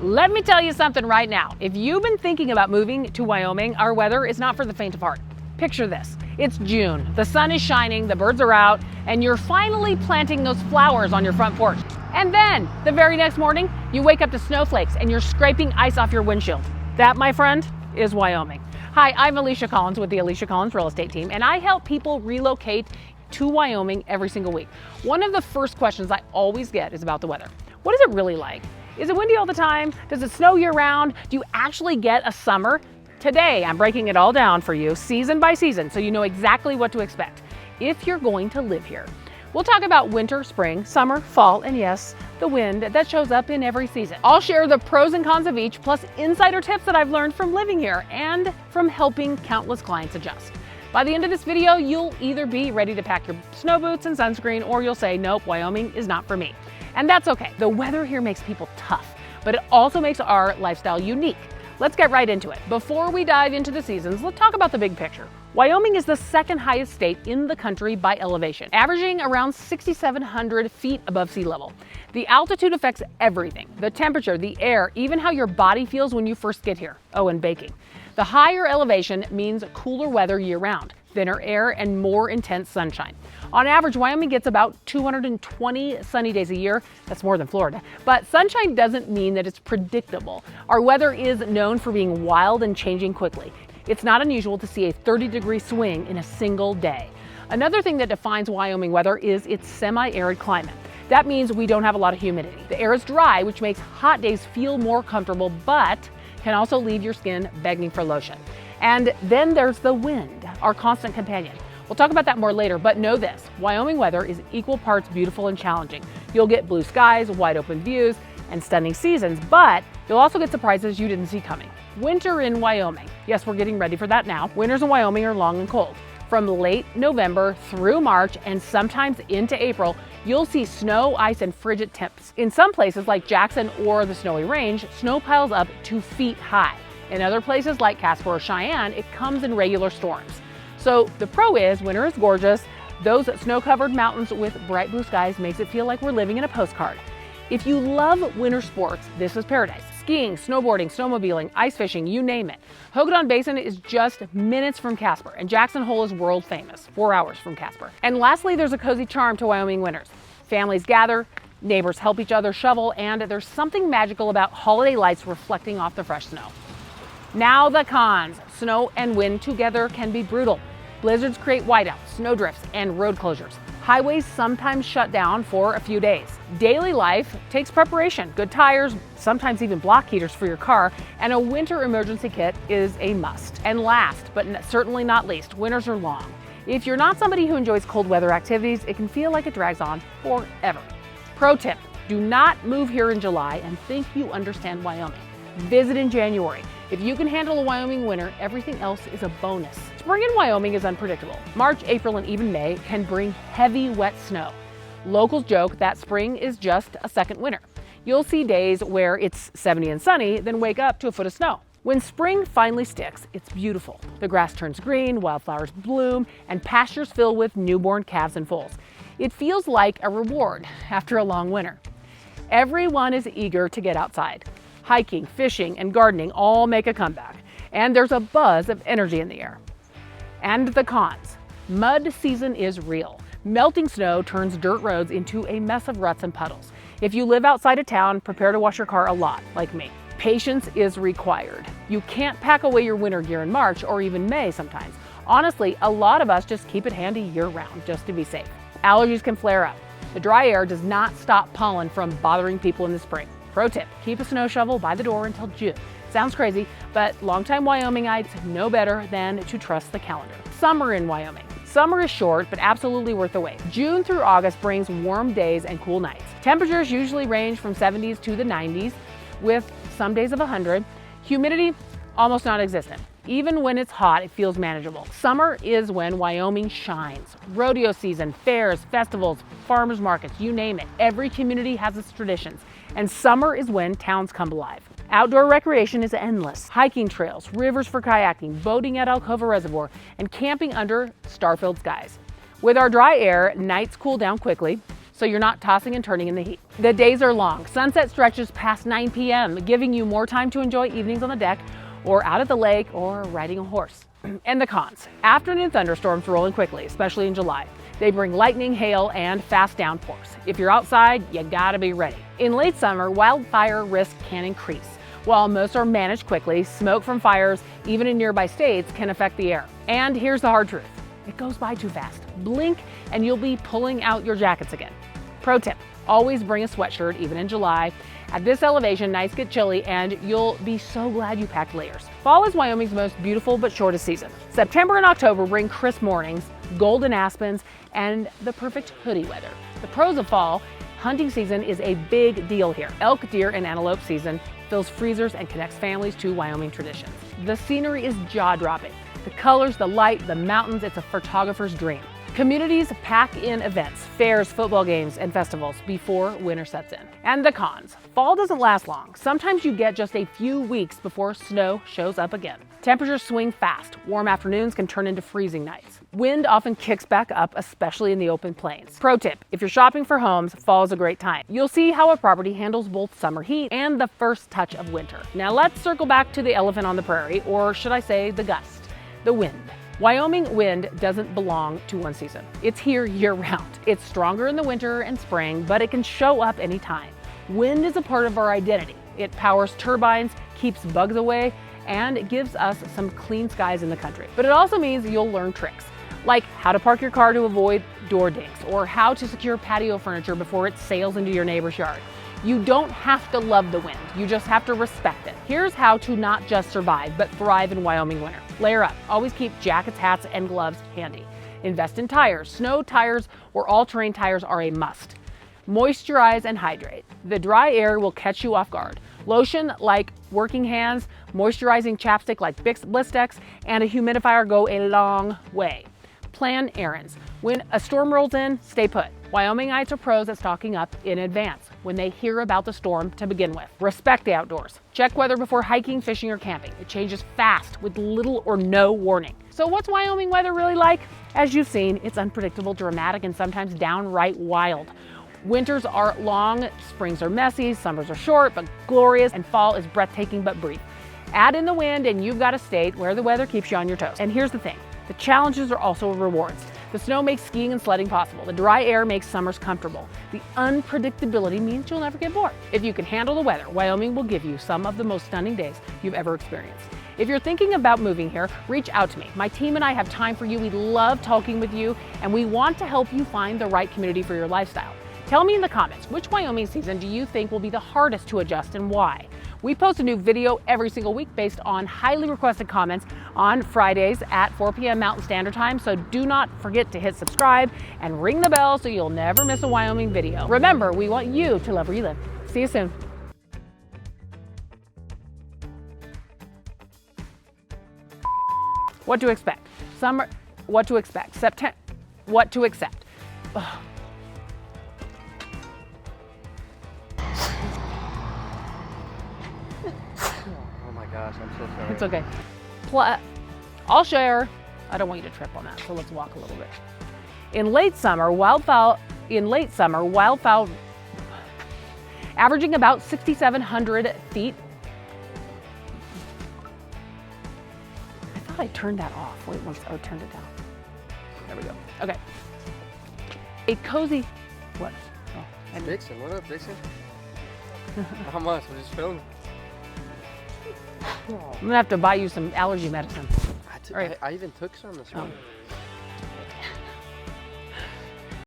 Let me tell you something right now. If you've been thinking about moving to Wyoming, our weather is not for the faint of heart. Picture this. It's June, the sun is shining, the birds are out, and you're finally planting those flowers on your front porch. And then, the very next morning, you wake up to snowflakes and you're scraping ice off your windshield. That, my friend, is Wyoming. Hi, I'm Alisha Collins with the Alisha Collins Real Estate Team, and I help people relocate to Wyoming every single week. One of the first questions I always get is about the weather. What is it really like? Is it windy all the time? Does it snow year round? Do you actually get a summer? Today, I'm breaking it all down for you, season by season, so you know exactly what to expect if you're going to live here. We'll talk about winter, spring, summer, fall, and yes, the wind that shows up in every season. I'll share the pros and cons of each, plus insider tips that I've learned from living here and from helping countless clients adjust. By the end of this video, you'll either be ready to pack your snow boots and sunscreen, or you'll say, nope, Wyoming is not for me. And that's okay. The weather here makes people tough, but it also makes our lifestyle unique. Let's get right into it. Before we dive into the seasons, let's talk about the big picture. Wyoming is the second highest state in the country by elevation, averaging around 6,700 feet above sea level. The altitude affects everything: the temperature, the air, even how your body feels when you first get here. Oh, and baking. The higher elevation means cooler weather year-round, thinner air, and more intense sunshine. On average, Wyoming gets about 220 sunny days a year. That's more than Florida. But sunshine doesn't mean that it's predictable. Our weather is known for being wild and changing quickly. It's not unusual to see a 30-degree swing in a single day. Another thing that defines Wyoming weather is its semi-arid climate. That means we don't have a lot of humidity. The air is dry, which makes hot days feel more comfortable, but can also leave your skin begging for lotion. And then there's the wind, our constant companion. We'll talk about that more later, but know this: Wyoming weather is equal parts beautiful and challenging. You'll get blue skies, wide open views, and stunning seasons, but you'll also get surprises you didn't see coming. Winter in Wyoming. Yes, we're getting ready for that now. Winters in Wyoming are long and cold. From late November through March and sometimes into April, you'll see snow, ice, and frigid temps. In some places like Jackson or the Snowy Range, snow piles up 2 feet high. In other places like Casper or Cheyenne, it comes in regular storms. So the pro is winter is gorgeous. Those snow-covered mountains with bright blue skies makes it feel like we're living in a postcard. If you love winter sports, this is paradise. Skiing, snowboarding, snowmobiling, ice fishing, you name it. Hogadon Basin is just minutes from Casper, and Jackson Hole is world famous, 4 hours from Casper. And lastly, there's a cozy charm to Wyoming winters. Families gather, neighbors help each other shovel, and there's something magical about holiday lights reflecting off the fresh snow. Now the cons. Snow and wind together can be brutal. Blizzards create whiteouts, snowdrifts, and road closures. Highways sometimes shut down for a few days. Daily life takes preparation, good tires, sometimes even block heaters for your car, and a winter emergency kit is a must. And last, but certainly not least, winters are long. If you're not somebody who enjoys cold weather activities, it can feel like it drags on forever. Pro tip: do not move here in July and think you understand Wyoming. Visit in January. If you can handle a Wyoming winter, everything else is a bonus. Spring in Wyoming is unpredictable. March, April, and even May can bring heavy, wet snow. Locals joke that spring is just a second winter. You'll see days where it's 70 and sunny, then wake up to a foot of snow. When spring finally sticks, it's beautiful. The grass turns green, wildflowers bloom, and pastures fill with newborn calves and foals. It feels like a reward after a long winter. Everyone is eager to get outside. Hiking, fishing, and gardening all make a comeback, and there's a buzz of energy in the air. And the cons. Mud season is real. Melting snow turns dirt roads into a mess of ruts and puddles. If you live outside of town, prepare to wash your car a lot, like me. Patience is required. You can't pack away your winter gear in March or even May sometimes. Honestly, a lot of us just keep it handy year-round just to be safe. Allergies can flare up. The dry air does not stop pollen from bothering people in the spring. Pro tip: keep a snow shovel by the door until June. Sounds crazy, but longtime Wyomingites know better than to trust the calendar. Summer in Wyoming. Summer is short, but absolutely worth the wait. June through August brings warm days and cool nights. Temperatures usually range from 70s to the 90s, with some days of 100. Humidity, almost non-existent. Even when it's hot, it feels manageable. Summer is when Wyoming shines. Rodeo season, fairs, festivals, farmers markets, you name it. Every community has its traditions. And summer is when towns come alive. Outdoor recreation is endless. Hiking trails, rivers for kayaking, boating at Alcova Reservoir, and camping under star-filled skies. With our dry air, nights cool down quickly. so you're not tossing and turning in the heat. The days are long. Sunset stretches past 9 p.m., giving you more time to enjoy evenings on the deck or out at the lake or riding a horse. And the cons. Afternoon thunderstorms roll in quickly, especially in July. They bring lightning, hail, and fast downpours. If you're outside, you gotta be ready. In late summer, wildfire risk can increase. While most are managed quickly, smoke from fires, even in nearby states, can affect the air. And here's the hard truth. It goes by too fast. Blink and you'll be pulling out your jackets again. Pro tip, always bring a sweatshirt, even in July. At this elevation, nights get chilly and you'll be so glad you packed layers. Fall is Wyoming's most beautiful but shortest season. September and October bring crisp mornings, golden aspens, and the perfect hoodie weather. The pros of fall, hunting season is a big deal here. Elk, deer, and antelope season fills freezers and connects families to Wyoming traditions. The scenery is jaw-dropping. The colors, the light, the mountains, it's a photographer's dream. Communities pack in events, fairs, football games, and festivals before winter sets in. And the cons. Fall doesn't last long. Sometimes you get just a few weeks before snow shows up again. Temperatures swing fast. Warm afternoons can turn into freezing nights. Wind often kicks back up, especially in the open plains. Pro tip, if you're shopping for homes, fall is a great time. You'll see how a property handles both summer heat and the first touch of winter. Now let's circle back to the elephant on the prairie, or should I say the gust, the wind. Wyoming wind doesn't belong to one season. It's here year-round. It's stronger in the winter and spring, but it can show up anytime. Wind is a part of our identity. It powers turbines, keeps bugs away, and it gives us some clean skies in the country. But it also means you'll learn tricks, like how to park your car to avoid door dings, or how to secure patio furniture before it sails into your neighbor's yard. You don't have to love the wind, you just have to respect it. Here's how to not just survive, but thrive in Wyoming winter. Layer up. Always keep jackets, hats, and gloves handy. Invest in tires. Snow tires or all-terrain tires are a must. Moisturize and hydrate. The dry air will catch you off guard. Lotion like Working Hands, moisturizing chapstick like Blistex, and a humidifier go a long way. Plan errands. When a storm rolls in, stay put. Wyomingites are pros at stocking up in advance when they hear about the storm to begin with. Respect the outdoors. Check weather before hiking, fishing, or camping. It changes fast with little or no warning. So what's Wyoming weather really like? As you've seen, it's unpredictable, dramatic, and sometimes downright wild. Winters are long, springs are messy, summers are short but glorious, and fall is breathtaking but brief. Add in the wind and you've got a state where the weather keeps you on your toes. And here's the thing, the challenges are also rewards. The snow makes skiing and sledding possible. The dry air makes summers comfortable. The unpredictability means you'll never get bored. If you can handle the weather, Wyoming will give you some of the most stunning days you've ever experienced. If you're thinking about moving here, reach out to me. My team and I have time for you. We love talking with you, and we want to help you find the right community for your lifestyle. Tell me in the comments, which Wyoming season do you think will be the hardest to adjust and why? We post a new video every single week based on highly requested comments on Fridays at 4 p.m. Mountain Standard Time, so do not forget to hit subscribe and ring the bell so you'll never miss a Wyoming video. Remember, we want you to love where you live. See you soon. What to expect? Summer, what to expect? September, what to accept? Ugh. Oh my gosh, I'm so sorry. It's okay. I'll share. I don't want you to trip on that, so let's walk a little bit. In late summer, wildflower, averaging about 6,700 feet. I thought I turned that off. Wait, once I turned it down. There we go. Okay. A cozy, what? Oh, Dixon, what up, Dixon? How much? We're just filming. I'm gonna have to buy you some allergy medicine. I even took some this morning.